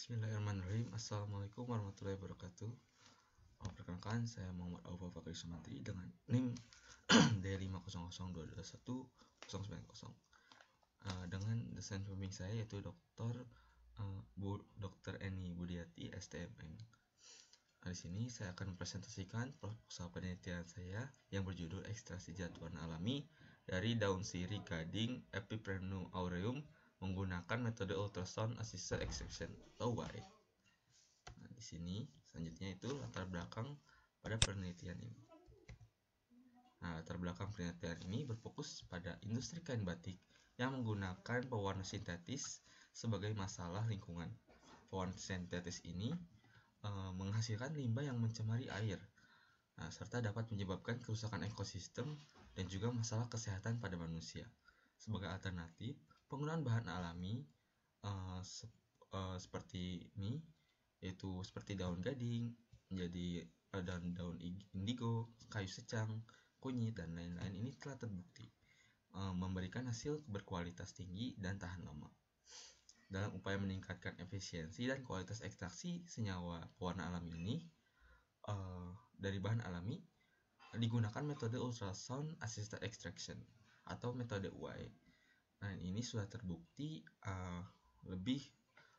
Bismillahirrahmanirrahim. Assalamualaikum warahmatullahi wabarakatuh. Perkenalkan, saya Muhammad Aufa Fakri Sumantri dengan NIM D500221090 dengan dosen pembimbing saya yaitu Dr. Eni Budiati STMM. Di sini saya akan mempresentasikan proposal penelitian saya yang berjudul ekstraksi zat warna alami dari daun sirih gading Epipremnum aureum menggunakan metode ultrasound assisted extraction atau YE. Nah, di sini selanjutnya itu latar belakang pada penelitian ini. Nah, latar belakang penelitian ini berfokus pada industri kain batik yang menggunakan pewarna sintetis sebagai masalah lingkungan. Pewarna sintetis ini menghasilkan limbah yang mencemari air, serta dapat menyebabkan kerusakan ekosistem dan juga masalah kesehatan pada manusia. Sebagai alternatif, penggunaan bahan alami seperti ini, yaitu seperti daun gading, menjadi daun indigo, kayu secang, kunyit, dan lain-lain ini telah terbukti memberikan hasil berkualitas tinggi dan tahan lama. Dalam upaya meningkatkan efisiensi dan kualitas ekstraksi senyawa pewarna alami ini dari bahan alami, digunakan metode ultrasound assisted extraction atau metode UAE. Nah, ini sudah terbukti lebih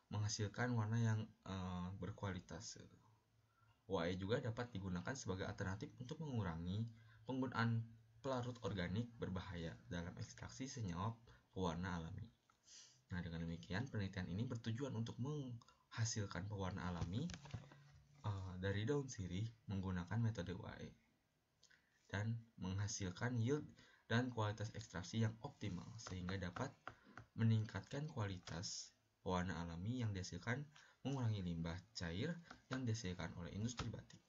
menghasilkan warna yang berkualitas. UAE juga dapat digunakan sebagai alternatif untuk mengurangi penggunaan pelarut organik berbahaya dalam ekstraksi senyawa pewarna alami. Nah, dengan demikian penelitian ini bertujuan untuk menghasilkan pewarna alami dari daun sirih menggunakan metode UAE dan menghasilkan yield dan kualitas ekstraksi yang optimal sehingga dapat meningkatkan kualitas pewarna alami yang dihasilkan, mengurangi limbah cair yang dihasilkan oleh industri batik.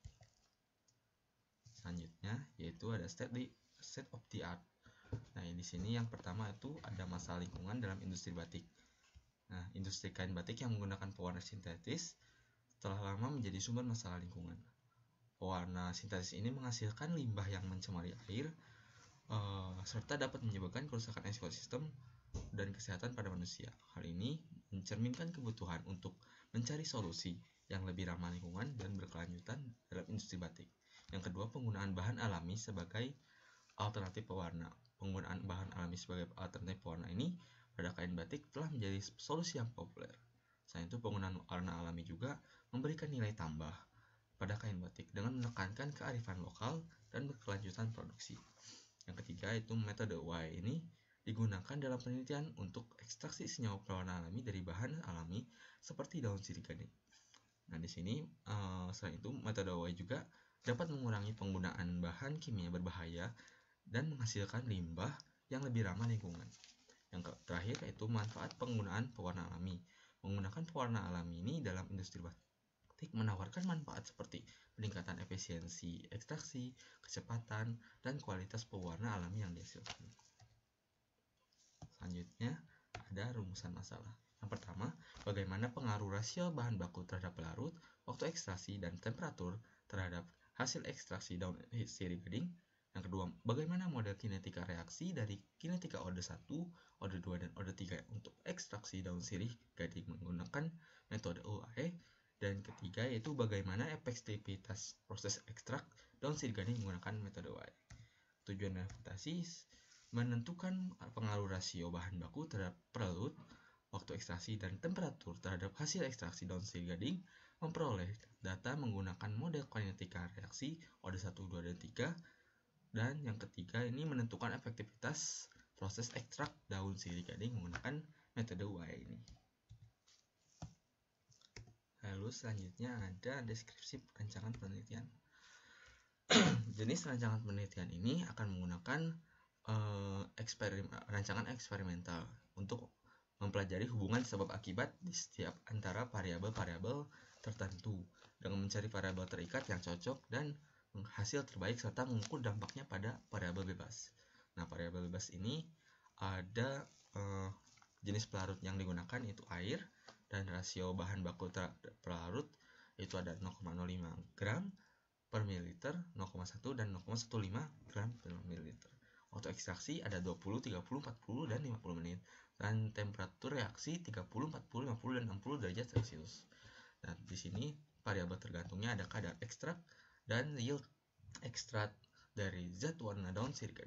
Selanjutnya yaitu ada state of the art. Nah, di sini yang pertama itu ada masalah lingkungan dalam industri batik. Nah, industri kain batik yang menggunakan pewarna sintetis telah lama menjadi sumber masalah lingkungan. Pewarna sintetis ini menghasilkan limbah yang mencemari air, serta dapat menyebabkan kerusakan ekosistem dan kesehatan pada manusia. Hal ini mencerminkan kebutuhan untuk mencari solusi yang lebih ramah lingkungan dan berkelanjutan dalam industri batik. Yang kedua, penggunaan bahan alami sebagai alternatif pewarna. Penggunaan bahan alami sebagai alternatif pewarna ini pada kain batik telah menjadi solusi yang populer. Selain itu, penggunaan warna alami juga memberikan nilai tambah pada kain batik dengan menekankan kearifan lokal dan berkelanjutan produksi. Yang ketiga yaitu metode UAE ini digunakan dalam penelitian untuk ekstraksi senyawa pewarna alami dari bahan alami seperti daun sirih gading. Nah, di sini selain itu metode UAE juga dapat mengurangi penggunaan bahan kimia berbahaya dan menghasilkan limbah yang lebih ramah lingkungan. Yang terakhir yaitu manfaat penggunaan pewarna alami. Menggunakan pewarna alami ini dalam industri batik menawarkan manfaat seperti peningkatan efisiensi ekstraksi, kecepatan, dan kualitas pewarna alami yang dihasilkan. Selanjutnya ada rumusan masalah. Yang pertama, bagaimana pengaruh rasio bahan baku terhadap pelarut, waktu ekstraksi, dan temperatur terhadap hasil ekstraksi daun sirih gading. Yang kedua, bagaimana model kinetika reaksi dari kinetika Orde 1, Orde 2, dan Orde 3 untuk ekstraksi daun sirih gading menggunakan metode UAE. Dan ketiga yaitu bagaimana efektivitas proses ekstrak daun sirih gading menggunakan metode UAE. Tujuan representasi menentukan pengaruh rasio bahan baku terhadap pelarut, waktu ekstraksi, dan temperatur terhadap hasil ekstraksi daun sirih gading, memperoleh data menggunakan model kinetika reaksi Orde 1, 2, dan 3. Dan yang ketiga ini menentukan efektivitas proses ekstrak daun sirih gading menggunakan metode UAE ini. Lalu selanjutnya ada deskripsi rancangan penelitian. Jenis rancangan penelitian ini akan menggunakan rancangan eksperimental untuk mempelajari hubungan sebab akibat di setiap antara variabel-variabel tertentu dengan mencari variabel terikat yang cocok dan hasil terbaik serta mengukur dampaknya pada variabel bebas. Nah, variabel bebas ini ada jenis pelarut yang digunakan yaitu air dan rasio bahan baku pelarut yaitu ada 0,05 gram per mililiter, 0,1 dan 0,15 gram per mililiter. Waktu ekstraksi ada 20, 30, 40, dan 50 menit. dan temperatur reaksi 30, 40, 50, dan 60 derajat Celcius. Dan di sini variabel tergantungnya ada kadar ekstrak dan yield ekstrak dari zat warna daun sirih.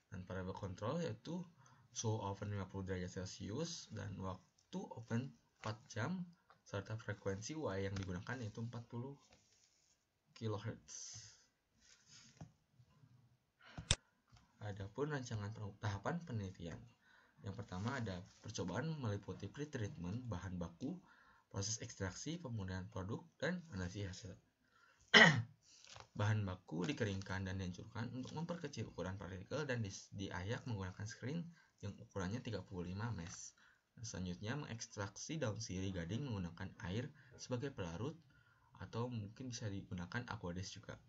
Dan variabel kontrol yaitu suhu oven 50 derajat Celcius dan waktu oven 4 jam serta frekuensi Y yang digunakan yaitu 40 kHz. Adapun rancangan tahapan penelitian. Yang pertama ada percobaan meliputi pretreatment bahan baku, proses ekstraksi, pemurnian produk, dan analisis hasil. Bahan baku dikeringkan dan dihancurkan untuk memperkecil ukuran partikel dan diayak menggunakan screen yang ukurannya 35 mesh. Selanjutnya mengekstraksi daun sirih gading menggunakan air sebagai pelarut atau mungkin bisa digunakan aqueous juga.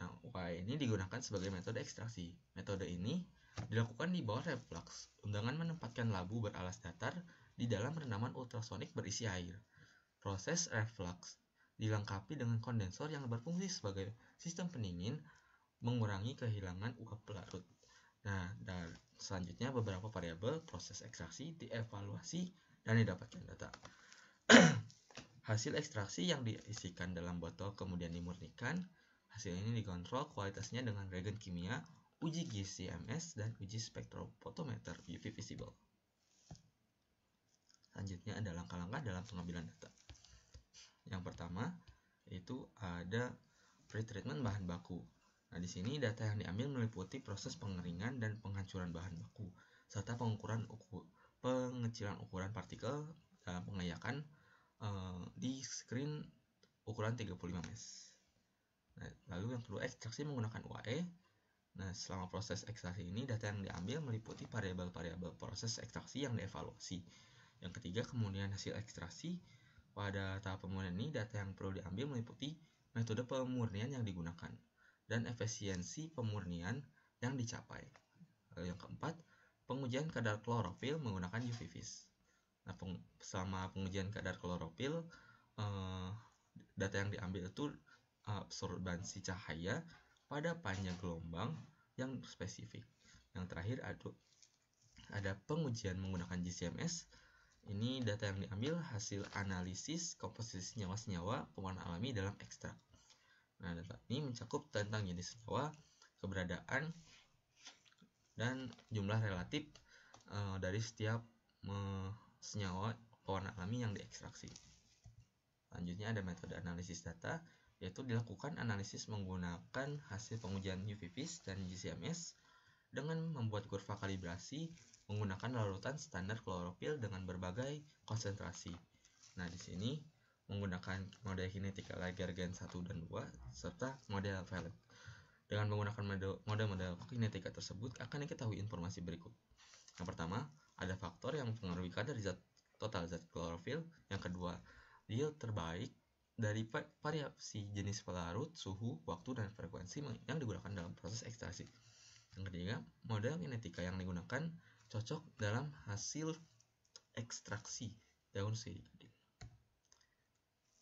Nah, Y ini digunakan sebagai metode ekstraksi. Metode ini dilakukan di bawah reflux dengan menempatkan labu beralas datar di dalam rendaman ultrasonik berisi air. Proses reflux dilengkapi dengan kondensor yang berfungsi sebagai sistem pendingin mengurangi kehilangan uap pelarut. Nah, dan selanjutnya beberapa variabel proses ekstraksi dievaluasi dan didapatkan data. Hasil ekstraksi yang diisikan dalam botol kemudian dimurnikan. Hasil ini dikontrol kualitasnya dengan reagen kimia, uji GCMS, dan uji spektrofotometer UV visible. Selanjutnya ada langkah-langkah dalam pengambilan data. Yang pertama yaitu ada pretreatment bahan baku. Nah, di sini data yang diambil meliputi proses pengeringan dan penghancuran bahan baku serta pengecilan ukuran partikel dalam pengayakan di screen ukuran 35 mesh. Nah, lalu yang kedua ekstraksi menggunakan UAE. Nah, selama proses ekstraksi ini data yang diambil meliputi variabel-variabel proses ekstraksi yang dievaluasi. Yang ketiga kemudian hasil ekstraksi. Pada tahap pemurnian ini data yang perlu diambil meliputi metode pemurnian yang digunakan dan efisiensi pemurnian yang dicapai. Lalu yang keempat, pengujian kadar klorofil menggunakan UV vis. Nah, selama pengujian kadar klorofil, data yang diambil itu absorbansi cahaya pada panjang gelombang yang spesifik. Yang terakhir ada pengujian menggunakan GCMS. Ini data yang diambil hasil analisis komposisi senyawa-senyawa pewarna alami dalam ekstrak. Nah, data ini mencakup tentang jenis senyawa, keberadaan, dan jumlah relatif dari setiap senyawa pewarna alami yang diekstraksi. Selanjutnya ada metode analisis data, yaitu dilakukan analisis menggunakan hasil pengujian UV vis dan GCMS dengan membuat kurva kalibrasi menggunakan larutan standar klorofil dengan berbagai konsentrasi. Nah, di sini menggunakan model kinetika Lagergen 1 dan 2 serta model Violet. Dengan menggunakan model kinetika tersebut akan diketahui informasi berikut. Yang pertama, ada faktor yang mempengaruhi kadar total zat klorofil. Yang kedua, yield terbaik dari variasi jenis pelarut, suhu, waktu, dan frekuensi yang digunakan dalam proses ekstraksi. Yang ketiga, model kinetika yang digunakan cocok dalam hasil ekstraksi daun sirih gading.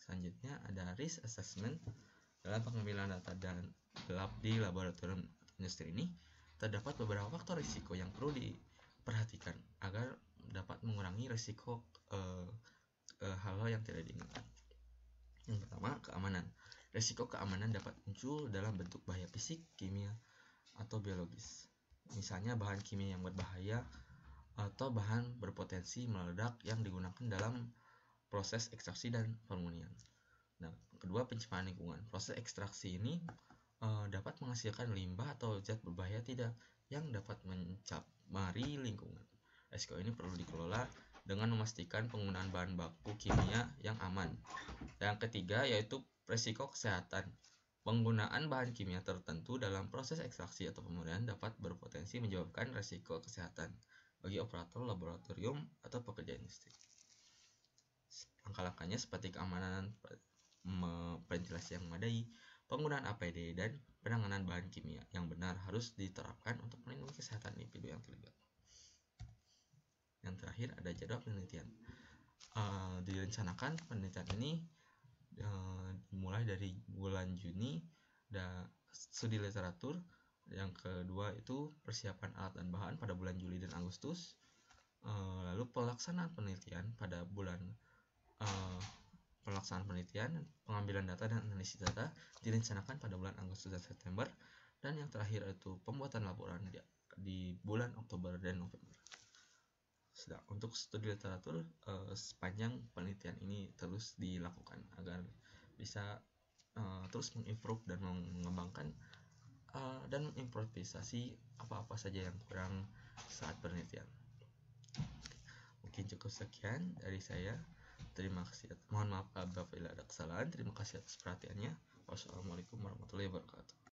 Selanjutnya ada risk assessment. Dalam pengambilan data di laboratorium industri ini terdapat beberapa faktor risiko yang perlu diperhatikan agar dapat mengurangi risiko hal-hal yang tidak diinginkan. Yang pertama, keamanan. Risiko keamanan dapat muncul dalam bentuk bahaya fisik, kimia, atau biologis. Misalnya bahan kimia yang berbahaya atau bahan berpotensi meledak yang digunakan dalam proses ekstraksi dan pemurnian. Nah, kedua, pencemaran lingkungan. Proses ekstraksi ini dapat menghasilkan limbah atau zat berbahaya tidak yang dapat mencemari lingkungan. Risiko ini perlu dikelola dengan memastikan penggunaan bahan baku kimia yang aman. Yang ketiga yaitu risiko kesehatan. Penggunaan bahan kimia tertentu dalam proses ekstraksi atau pemurnian dapat berpotensi menyebabkan risiko kesehatan bagi operator laboratorium atau pekerja industri. Langkah-langkahnya seperti keamanan ventilasi yang memadai, penggunaan APD, dan penanganan bahan kimia yang benar harus diterapkan untuk melindungi kesehatan individu yang terlibat. Yang terakhir ada jadwal penelitian. Direncanakan penelitian ini dimulai dari bulan Juni dan studi literatur. Yang kedua itu persiapan alat dan bahan pada bulan Juli dan Agustus. Lalu pelaksanaan penelitian pada bulan pelaksanaan penelitian, pengambilan data dan analisis data direncanakan pada bulan Agustus dan September, dan yang terakhir itu pembuatan laporan di bulan Oktober dan November. Sedang untuk studi literatur, sepanjang penelitian ini terus dilakukan agar bisa terus mengimprove dan mengembangkan dan mengimprovisasi apa-apa saja yang kurang saat penelitian. Mungkin cukup sekian dari saya. Terima kasih. Mohon maaf apabila ada kesalahan. Terima kasih atas perhatiannya. Wassalamualaikum warahmatullahi wabarakatuh.